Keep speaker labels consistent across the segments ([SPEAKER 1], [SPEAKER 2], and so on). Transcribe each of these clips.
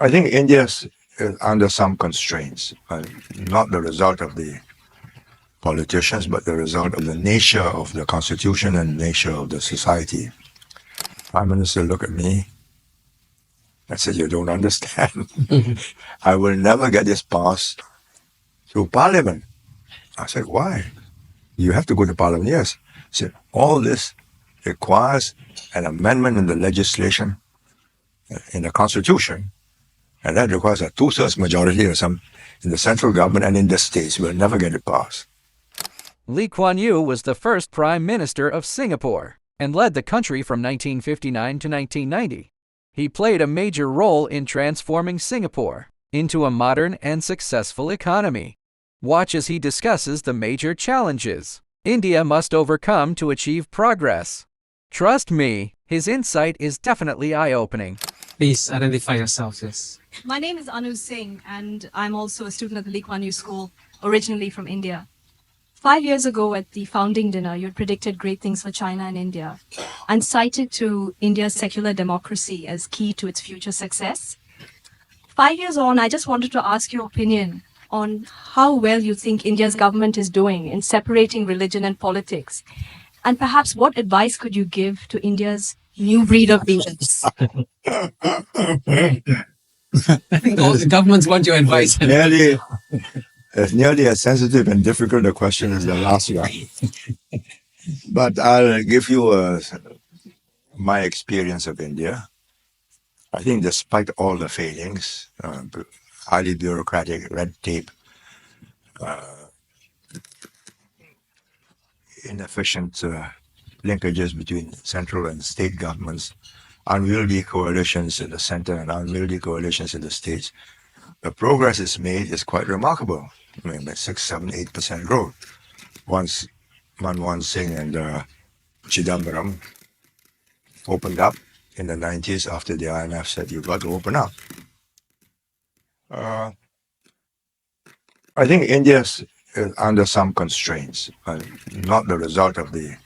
[SPEAKER 1] I think India is under some constraints, not the result of the politicians, but the result of the nature of the constitution and nature of the society. Prime Minister looked at me. I said, "You don't understand. I will never get this passed through Parliament." I said, "Why? You have to go to Parliament." Yes. He said, "All this requires an amendment in the legislation, in the Constitution, and that requires a two-thirds majority or some in the central government and in the states. We'll never get it passed."
[SPEAKER 2] Lee Kuan Yew was the first Prime Minister of Singapore and led the country from 1959 to 1990. He played a major role in transforming Singapore into a modern and successful economy. Watch as he discusses the major challenges India must overcome to achieve progress. Trust me, his insight is definitely eye-opening.
[SPEAKER 3] Please identify yourself, yes.
[SPEAKER 4] My name is Anu Singh, and I'm also a student at the Lee Kuan Yew School, originally from India. 5 years ago at the founding dinner, you had predicted great things for China and India and cited to India's secular democracy as key to its future success. 5 years on, I just wanted to ask your opinion on how well you think India's government is doing in separating religion and politics. And perhaps what advice could you give to India's new breed of leaders?
[SPEAKER 3] I think all the governments want your advice.
[SPEAKER 1] It's nearly as sensitive and difficult a question as the last one. But I'll give you my experience of India. I think despite all the failings, highly bureaucratic, red tape, inefficient linkages between central and state governments, unwieldy coalitions in the center and unwieldy coalitions in the states, the progress is made is quite remarkable. I mean, 6, 7, 8% growth. Once Manmohan Singh and Chidambaram opened up in the 90s after the IMF said, "You've got to open up." I think India is under some constraints, not the result of the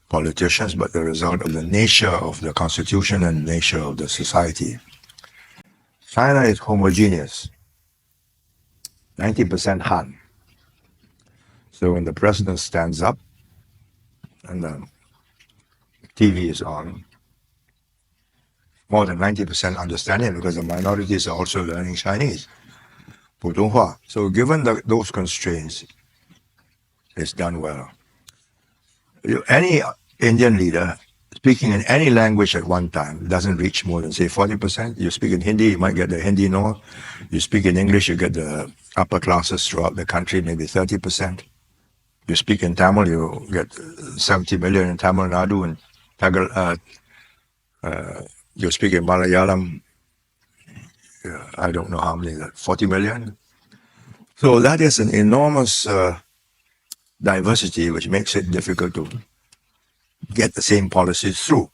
[SPEAKER 1] politicians, but the result of the nature of the constitution and nature of the society. China is homogeneous, 90% Han. So when the president stands up and the TV is on, more than 90% understanding because the minorities are also learning Chinese, Putonghua. So given those constraints, it's done well. Any Indian leader speaking in any language at one time doesn't reach more than, say, 40%. You speak in Hindi, you might get the Hindi no. You speak in English, you get the upper classes throughout the country, maybe 30%. You speak in Tamil, you get 70 million in Tamil Nadu, and you speak in Malayalam, I don't know how many, 40 million. So that is an enormous diversity, which makes it difficult to get the same policies through.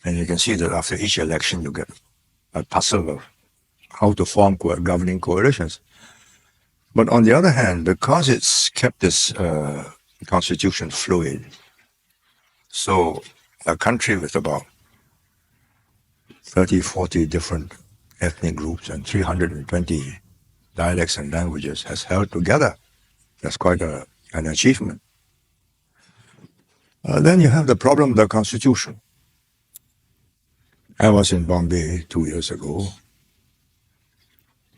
[SPEAKER 1] And you can see that after each election, you get a puzzle of how to form governing coalitions. But on the other hand, because it's kept this constitution fluid, so a country with about 30, 40 different ethnic groups and 320 dialects and languages has held together. That's quite an achievement. Then you have the problem of the constitution. I was in Bombay 2 years ago,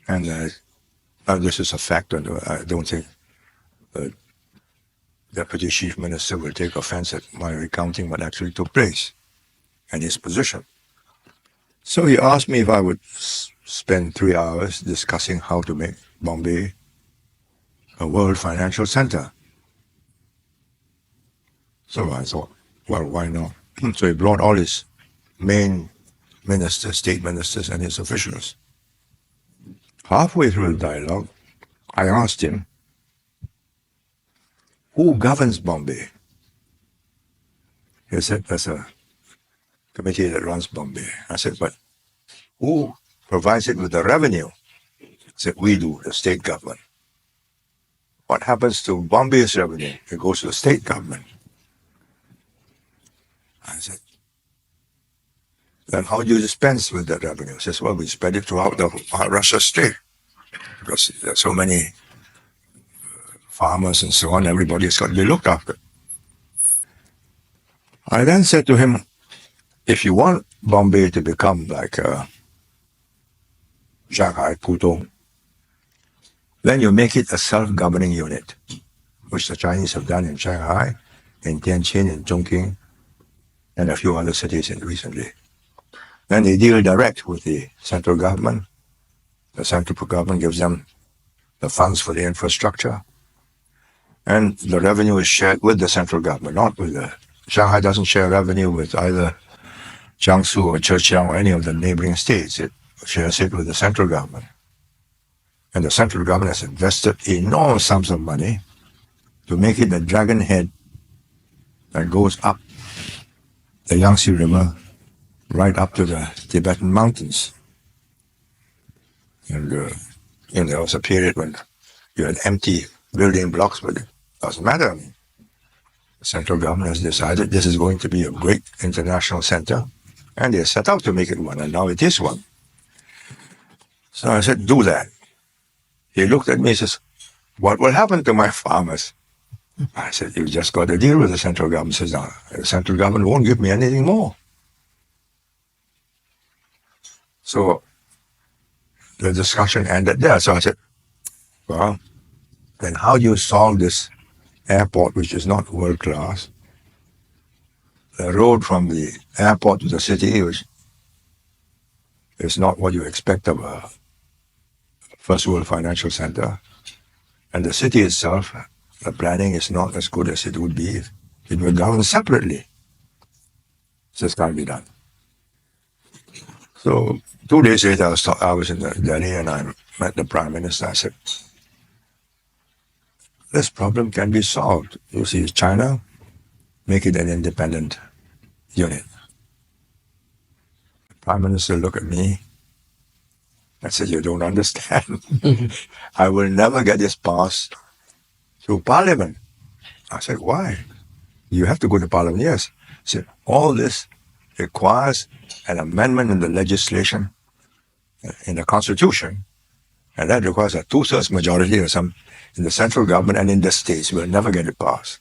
[SPEAKER 1] and this is a fact, and I don't think the Deputy Chief Minister will take offense at my recounting what actually took place and his position. So he asked me if I would spend 3 hours discussing how to make Bombay a world financial center. So I thought, well, why not? So he brought all his main ministers, state ministers, and his officials. Halfway through the dialogue, I asked him, who governs Bombay? He said, there's a committee that runs Bombay. I said, but who provides it with the revenue? He said, we do, the state government. What happens to Bombay's revenue? It goes to the state government. I said, Then how do you dispense with that revenue? He says, well, we spread it throughout the Maharashtra state because there's so many farmers and so on. Everybody's got to be looked after. I then said to him, if you want Bombay to become like Shanghai, Pudong, then you make it a self-governing unit, which the Chinese have done in Shanghai, in Tianjin, in Chongqing, and a few other cities recently. Then they deal direct with the central government. The central government gives them the funds for the infrastructure, and the revenue is shared with the central government, not with the... Shanghai doesn't share revenue with either Jiangsu or Zhejiang or any of the neighboring states. It shares it with the central government. And the central government has invested enormous sums of money to make it the dragon head that goes up the Yangtze River right up to the Tibetan mountains. And there was a period when you had empty building blocks, but it doesn't matter. I mean, the central government has decided this is going to be a great international center, and they set out to make it one, and now it is one. So I said, do that. He looked at me and says, what will happen to my farmers? I said, you just got to deal with the central government. He says, no, the central government won't give me anything more. So the discussion ended there. So I said, well, then how do you solve this airport, which is not world class? The road from the airport to the city, which is not what you expect of a first world financial center. And the city itself, the planning is not as good as it would be if it were governed separately. This can't be done. So 2 days later, I was in Delhi and I met the Prime Minister. I said, this problem can be solved. You see, China, make it an independent unit. The Prime Minister looked at me and said, you don't understand. I will never get this passed through Parliament. I said, why? You have to go to Parliament. Yes. He said, all this requires an amendment in the legislation, in the Constitution, and that requires a 2/3 majority or some in the central government and in the states. We'll never get it passed.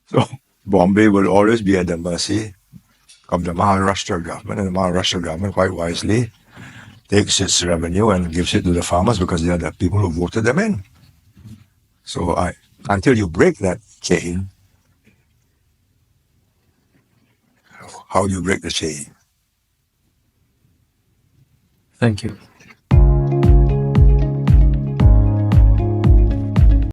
[SPEAKER 1] So Bombay will always be at the mercy of the Maharashtra government, and the Maharashtra government, quite wisely, takes its revenue and gives it to the farmers because they are the people who voted them in. So until you break that chain, how do you break the chain?
[SPEAKER 3] Thank you.